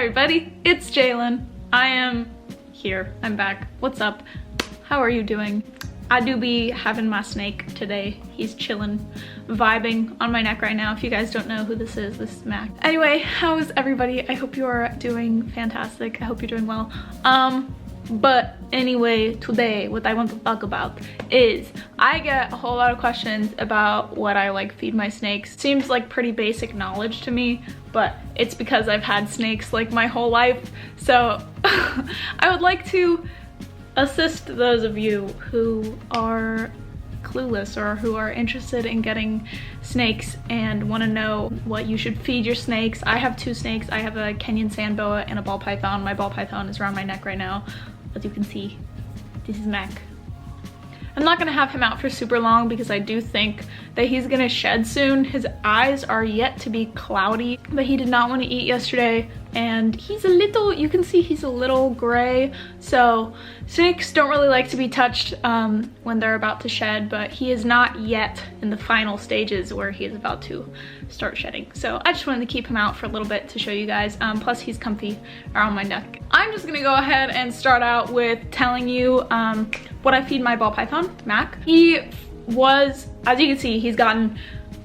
everybody, it's Jalen. I am here, I'm back. What's up? How are you doing? I do be having my snake today. He's chilling, vibing on my neck right now. If you guys don't know who this is Mac. Anyway, how is everybody? I hope you are doing fantastic. I hope you're doing well. But anyway, today what I want to talk about is I get a whole lot of questions about what I like feed my snakes. Seems like pretty basic knowledge to me, but it's because I've had snakes like my whole life. So I would like to assist those of you who are clueless or who are interested in getting snakes and want to know what you should feed your snakes. I have two snakes. I have a Kenyan San Boa and a ball python. My ball python is around my neck right now. As you can see, this is Mac. I'm not gonna have him out for super long because I do think that he's gonna shed soon. His eyes are yet to be cloudy, but he did not want to eat yesterday, and he's a little, you can see he's a little gray. So snakes don't really like to be touched when they're about to shed, but he is not yet in the final stages where he is about to start shedding. So I just wanted to keep him out for a little bit to show you guys. Plus he's comfy around my neck. I'm just gonna go ahead and start out with telling you what I feed my ball python, Mac. He was, as you can see, he's gotten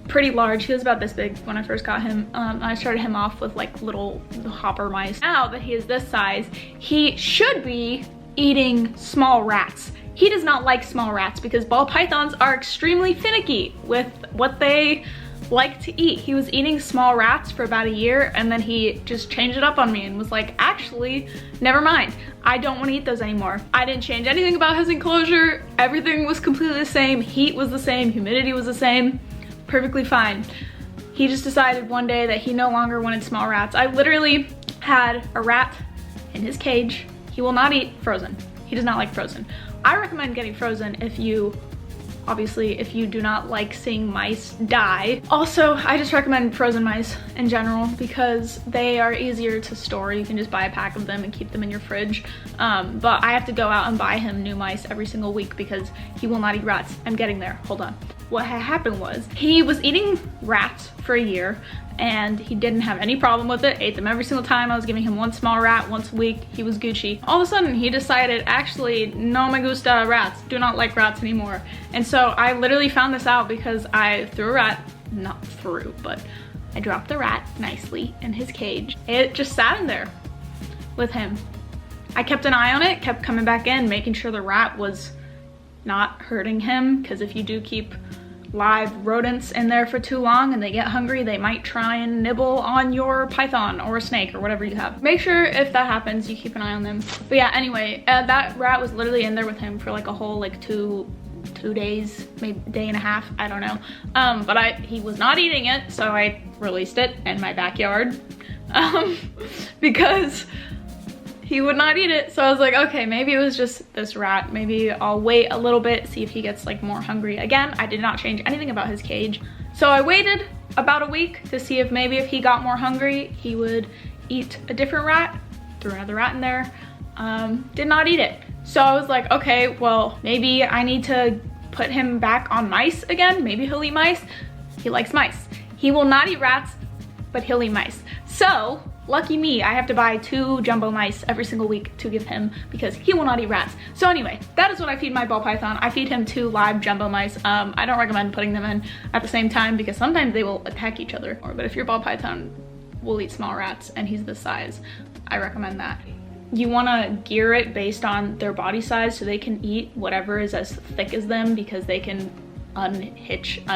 pretty large. He was about this big when I first got him. I started him off with like little hopper mice. Now that he is this size, he should be eating small rats. He does not like small rats because ball pythons are extremely finicky with what they like to eat. He was eating small rats for about a year, and then he just changed it up on me and was like, actually, never mind. I don't want to eat those anymore. I didn't change anything about his enclosure. Everything was completely the same. Heat was the same. Humidity was the same. Perfectly fine. He just decided one day that he no longer wanted small rats. I literally had a rat in his cage. He will not eat frozen. He does not like frozen. I recommend getting frozen if you, obviously, if you do not like seeing mice die. Also, I just recommend frozen mice in general because they are easier to store. You can just buy a pack of them and keep them in your fridge. But I have to go out and buy him new mice every single week because he will not eat rats. I'm getting there, hold on. What had happened was he was eating rats for a year and he didn't have any problem with it. Ate them every single time. I was giving him one small rat once a week. He was Gucci. All of a sudden he decided, actually, no me gusta rats. Do not like rats anymore. And so I literally found this out because I threw a rat, not threw, but I dropped the rat nicely in his cage. It just sat in there with him. I kept an eye on it, kept coming back in, making sure the rat was not hurting him, because if you do keep live rodents in there for too long and they get hungry, they might try and nibble on your python or a snake or whatever you have. Make sure if that happens, you keep an eye on them. But yeah, anyway, that rat was literally in there with him for like a whole like two days, maybe a day and a half, I don't know. But he was not eating it, so I released it in my backyard because he would not eat it. So I was like, okay, maybe it was just this rat. Maybe I'll wait a little bit, see if he gets like more hungry. Again, I did not change anything about his cage. So I waited about a week to see if maybe if he got more hungry, he would eat a different rat. Threw another rat in there. Did not eat it. So I was like, okay, well, maybe I need to put him back on mice again. Maybe he'll eat mice. He likes mice. He will not eat rats, but he'll eat mice. So lucky me, I have to buy 2 jumbo mice every single week to give him because he will not eat rats. So anyway, that is what I feed my ball python. I feed him 2 live jumbo mice. I don't recommend putting them in at the same time because sometimes they will attack each other. But if your ball python will eat small rats and he's this size, I recommend that. You want to gear it based on their body size so they can eat whatever is as thick as them, because they can unlock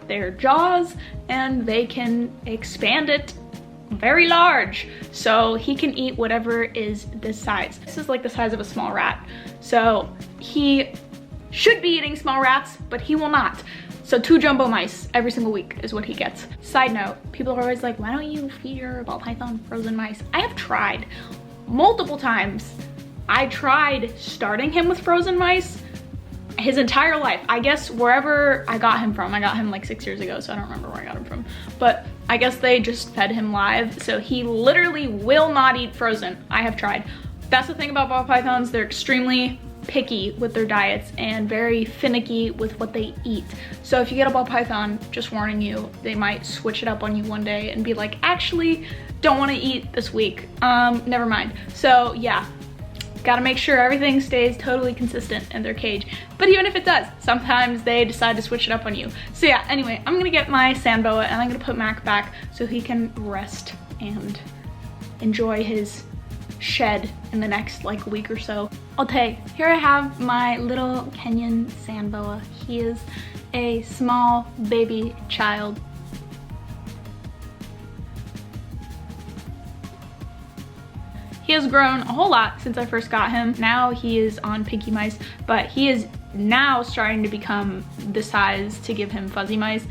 their jaws, and they can expand it very large. So he can eat whatever is this size. This is like the size of a small rat. So he should be eating small rats, but he will not. So 2 jumbo mice every single week is what he gets. Side note, people are always like, why don't you feed your ball python frozen mice? I have tried multiple times. I tried starting him with frozen mice his entire life. I guess wherever I got him from, I got him like 6 years ago, so I don't remember where I got him from, but I guess they just fed him live. So he literally will not eat frozen. I have tried. That's the thing about ball pythons. They're extremely picky with their diets and very finicky with what they eat. So if you get a ball python, just warning you, they might switch it up on you one day and be like, actually, don't want to eat this week. Never mind. So yeah, gotta make sure everything stays totally consistent in their cage. But even if it does, sometimes they decide to switch it up on you. So yeah, anyway, I'm gonna get my San Boa and I'm gonna put Mac back so he can rest and enjoy his shed in the next like week or so. Okay, here I have my little Kenyan San Boa. He is a small baby child. He has grown a whole lot since I first got him. Now he is on Pinky mice, but he is now starting to become the size to give him fuzzy mice.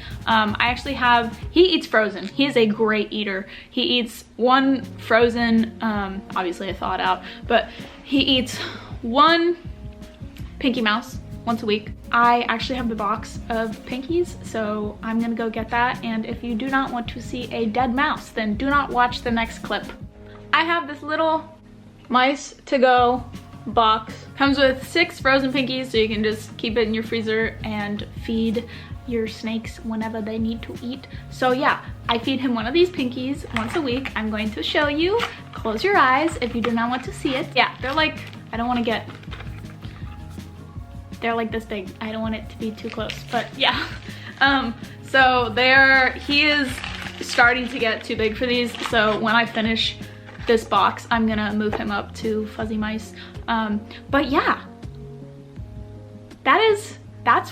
He eats frozen. He is a great eater. He eats one frozen, obviously I thaw it out, but he eats one Pinky mouse once a week. I actually have the box of Pinkies, so I'm gonna go get that. And if you do not want to see a dead mouse, then do not watch the next clip. I have this little mice to go box. Comes with 6 frozen Pinkies, so you can just keep it in your freezer and feed your snakes whenever they need to eat. So yeah, I feed him one of these Pinkies once a week. I'm going to show you. Close your eyes if you do not want to see it. Yeah, they're like, they're like this big. I don't want it to be too close, but yeah. So he is starting to get too big for these. So when I finish this box, I'm gonna move him up to fuzzy mice. But yeah, that's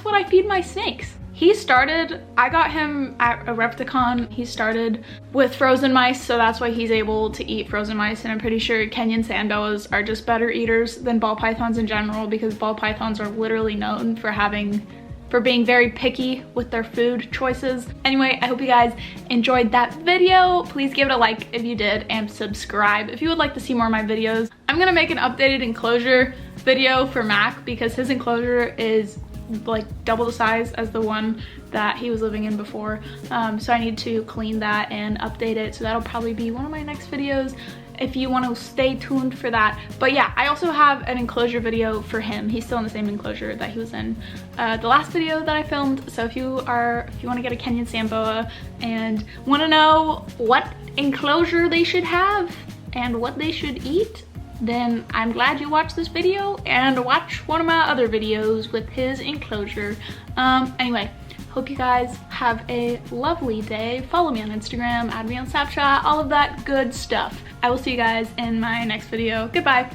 what I feed my snakes. I got him at a Repticon. He started with frozen mice, so that's why he's able to eat frozen mice. And I'm pretty sure Kenyan San Boas are just better eaters than ball pythons in general, because ball pythons are literally known for being very picky with their food choices. Anyway, I hope you guys enjoyed that video. Please give it a like if you did, and subscribe if you would like to see more of my videos. I'm gonna make an updated enclosure video for Mac because his enclosure is like double the size as the one that he was living in before. So I need to clean that and update it. So that'll probably be one of my next videos if you want to stay tuned for that. But yeah, I also have an enclosure video for him. He's still in the same enclosure that he was in the last video that I filmed. So if you want to get a Kenyan San Boa and want to know what enclosure they should have and what they should eat, then I'm glad you watched this video, and watch one of my other videos with his enclosure. Anyway, hope you guys have a lovely day. Follow me on Instagram, add me on Snapchat, all of that good stuff. I will see you guys in my next video. Goodbye.